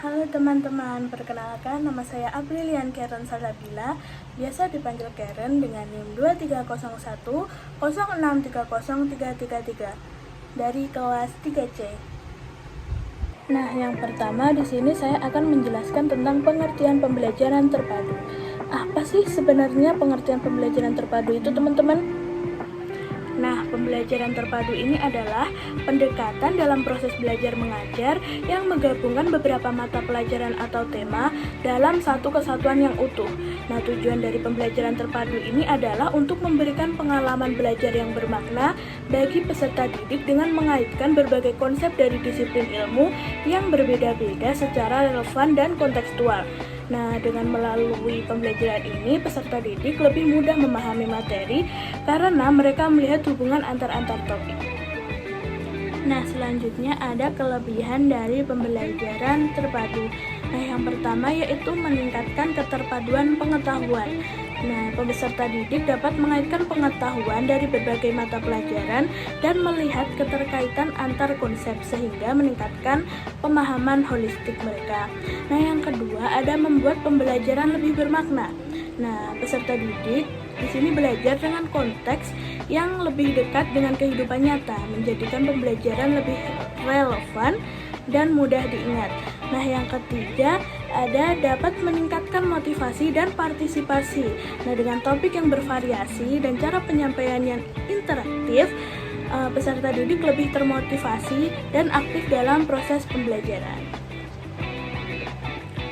Halo teman-teman, perkenalkan nama saya Aprilian Karen Salabila, biasa dipanggil Karen dengan NIM 2301 dari kelas 3C. Nah, yang pertama di sini saya akan menjelaskan tentang pengertian pembelajaran terpadu. Apa sih sebenarnya pengertian pembelajaran terpadu itu, teman-teman? Nah, pembelajaran terpadu ini adalah pendekatan dalam proses belajar mengajar yang menggabungkan beberapa mata pelajaran atau tema dalam satu kesatuan yang utuh. Nah, tujuan dari pembelajaran terpadu ini adalah untuk memberikan pengalaman belajar yang bermakna bagi peserta didik dengan mengaitkan berbagai konsep dari disiplin ilmu yang berbeda-beda secara relevan dan kontekstual. Nah, dengan melalui pembelajaran ini, peserta didik lebih mudah memahami materi karena mereka melihat hubungan antar topik. Nah, selanjutnya ada kelebihan dari pembelajaran terpadu. Nah, yang pertama yaitu meningkatkan keterpaduan pengetahuan. Nah, peserta didik dapat mengaitkan pengetahuan dari berbagai mata pelajaran dan melihat keterkaitan antar konsep sehingga meningkatkan pemahaman holistik mereka. Nah, yang kedua ada membuat pembelajaran lebih bermakna. Nah, peserta didik di sini belajar dengan konteks yang lebih dekat dengan kehidupan nyata, menjadikan pembelajaran lebih relevan dan mudah diingat. Nah, yang ketiga ada dapat meningkatkan motivasi dan partisipasi. Nah, dengan topik yang bervariasi dan cara penyampaian yang interaktif, peserta didik lebih termotivasi dan aktif dalam proses pembelajaran.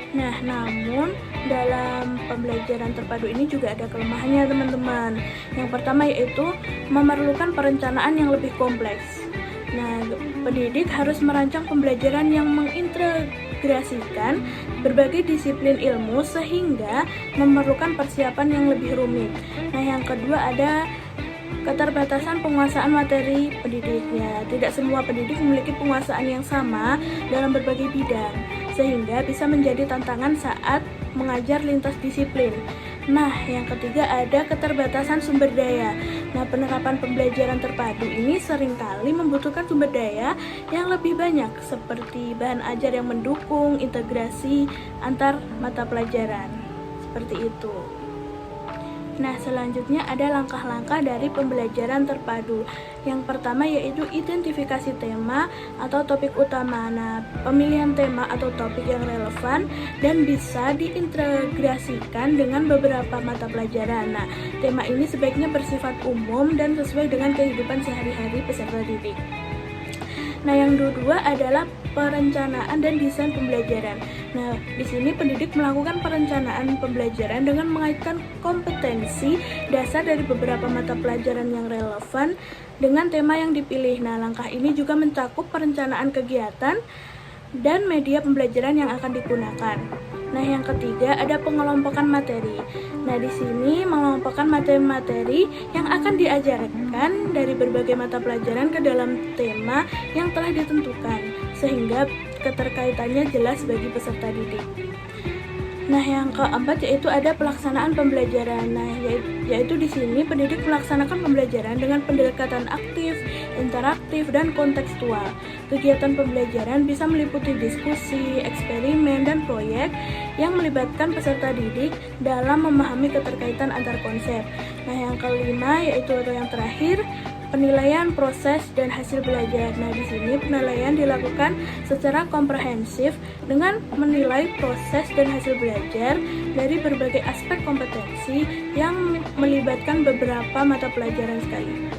Nah, namun dalam pembelajaran terpadu ini juga ada kelemahannya, teman-teman. Yang pertama yaitu memerlukan perencanaan yang lebih kompleks. Nah, pendidik harus merancang pembelajaran yang mengintegrasikan berbagai disiplin ilmu sehingga memerlukan persiapan yang lebih rumit. Nah, yang kedua ada keterbatasan penguasaan materi pendidiknya. Tidak semua pendidik memiliki penguasaan yang sama dalam berbagai bidang, sehingga bisa menjadi tantangan saat mengajar lintas disiplin. Nah, yang ketiga ada keterbatasan sumber daya. Nah, penerapan pembelajaran terpadu ini seringkali membutuhkan sumber daya yang lebih banyak, seperti bahan ajar yang mendukung integrasi antar mata pelajaran. Seperti itu. Nah, selanjutnya ada langkah-langkah dari pembelajaran terpadu. Yang pertama yaitu identifikasi tema atau topik utama. Nah, pemilihan tema atau topik yang relevan dan bisa diintegrasikan dengan beberapa mata pelajaran. Nah, tema ini sebaiknya bersifat umum dan sesuai dengan kehidupan sehari-hari peserta didik. Nah, yang kedua adalah perencanaan dan desain pembelajaran. Nah, di sini pendidik melakukan perencanaan pembelajaran dengan mengaitkan kompetensi dasar dari beberapa mata pelajaran yang relevan dengan tema yang dipilih. Nah, langkah ini juga mencakup perencanaan kegiatan dan media pembelajaran yang akan digunakan. Nah, yang ketiga ada pengelompokan materi. Nah, di sini mengelompokkan materi-materi yang akan diajarkan dari berbagai mata pelajaran ke dalam tema yang telah ditentukan, sehingga keterkaitannya jelas bagi peserta didik. Nah, yang keempat yaitu ada pelaksanaan pembelajaran. Nah, yaitu di sini pendidik melaksanakan pembelajaran dengan pendekatan aktif, interaktif, dan kontekstual. Kegiatan pembelajaran bisa meliputi diskusi, eksperimen, dan proyek yang melibatkan peserta didik dalam memahami keterkaitan antar konsep. Nah, yang kelima yaitu atau yang terakhir penilaian proses dan hasil belajar. Nah, di sini penilaian dilakukan secara komprehensif dengan menilai proses dan hasil belajar dari berbagai aspek kompetensi yang melibatkan beberapa mata pelajaran sekaligus.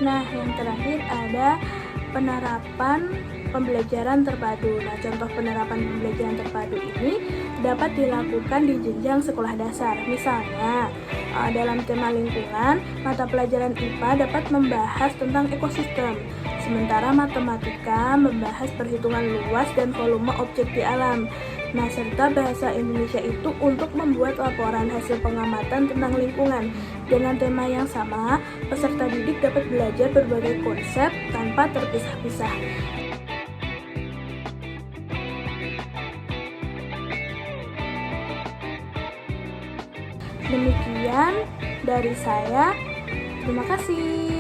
Nah, yang terakhir ada penerapan pembelajaran terpadu. Nah, contoh penerapan pembelajaran terpadu ini dapat dilakukan di jenjang sekolah dasar. Misalnya, dalam tema lingkungan, mata pelajaran IPA dapat membahas tentang ekosistem, sementara matematika membahas perhitungan luas dan volume objek di alam. Nah, serta bahasa Indonesia itu untuk membuat laporan hasil pengamatan tentang lingkungan. Dengan tema yang sama, peserta didik dapat belajar berbagai konsep tanpa terpisah-pisah. Demikian dari saya. Terima kasih.